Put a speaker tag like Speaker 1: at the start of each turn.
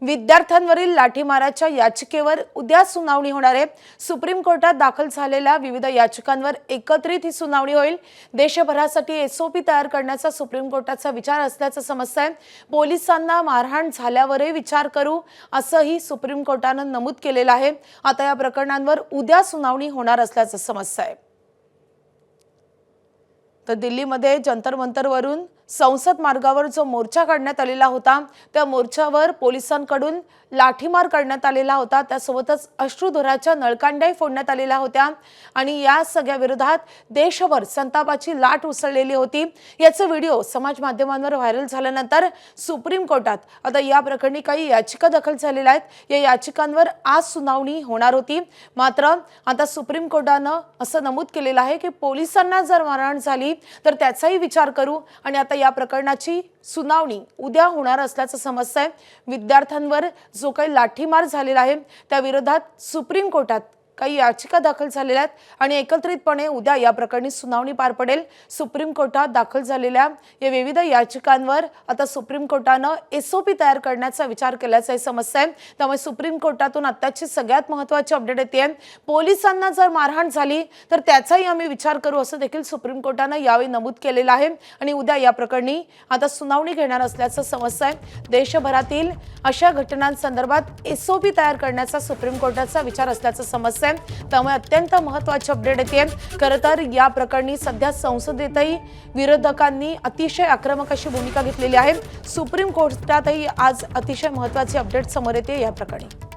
Speaker 1: विद्यार्थ्यांवरील लाठीमाराच्या याचिकेवर उद्या सुनावणी होणार आहे। सुप्रीम कोर्टात दाखल झालेल्या विविध याचिकांवर एकत्रित ही सुनावणी होईल। देशभरासाठी एसओपी तयार करण्याचा सुप्रीम कोर्टाचा विचार असल्याचं समजतंय। पोलिसांना मारहाण झाल्यावरही विचार करू असंही सुप्रीम कोर्टानं नमूद केलेलं आहे। आता या प्रकरणांवर उद्या सुनावणी होणार असल्याचं समजतंय। तर दिल्लीमध्ये जंतर मंतरवरून संसद मार्गावर जो मोर्चा काढण्यात आलेला होता त्या मोर्चावर पोलिसांकडून लाठीमार करण्यात आलेला होता। त्यासोबतच अश्रुधुराच्या नळकांड्याही फोडण्यात आलेल्या होत्या आणि या सगळ्या विरोधात देशभर संतापाची लाट उसळलेली होती। याचे व्हिडिओ समाज माध्यमांवर व्हायरल झाल्यानंतर सुप्रीम कोर्टात आता या प्रकरणी काही याचिका दाखल झालेल्या आहेत। या याचिकांवर आज सुनावणी होणार होती, मात्र आता सुप्रीम कोर्टानं असं नमूद केलेलं आहे की पोलिसांना जर मारहाण झाली तर त्याचाही विचार करू आणि आता या प्रकरणाची सुनावणी उद्या होणार असल्याचं समजतंय। विद्यार्थ्यांवर जो काही लाठीमार झालेला आहे त्या विरोधात सुप्रीम कोर्टात काही याचिका दाखल झालेल्या आहेत आणि एकत्रितपणे उद्या या प्रकरणी सुनावणी पार पडेल। सुप्रीम कोर्टात दाखल झालेल्या या विविध याचिकांवर आता सुप्रीम कोर्टानं एसओपी तयार करण्याचा विचार केल्याचं समजतंय। त्यामुळे सुप्रीम कोर्टातून आताची सगळ्यात महत्त्वाची अपडेट येते। पोलिसांना जर मारहाण झाली तर त्याचाही आम्ही विचार करू असं देखील सुप्रीम कोर्टानं यावेळी नमूद केलेलं आहे आणि उद्या या प्रकरणी आता सुनावणी घेणार असल्याचं समजतंय। देशभरातील अशा घटनांसंदर्भात एसओपी तयार करण्याचा सुप्रीम कोर्टाचा विचार असल्याचं समजतंय। त्यामुळे अत्यंत महत्त्वाची अपडेट येते। खरं तर या प्रकरणी सध्या संसदेतही विरोधकांनी अतिशय आक्रमक अशी भूमिका घेतलेली आहे। सुप्रीम कोर्टातही आज अतिशय महत्त्वाची अपडेट समोर येते या प्रकरणी।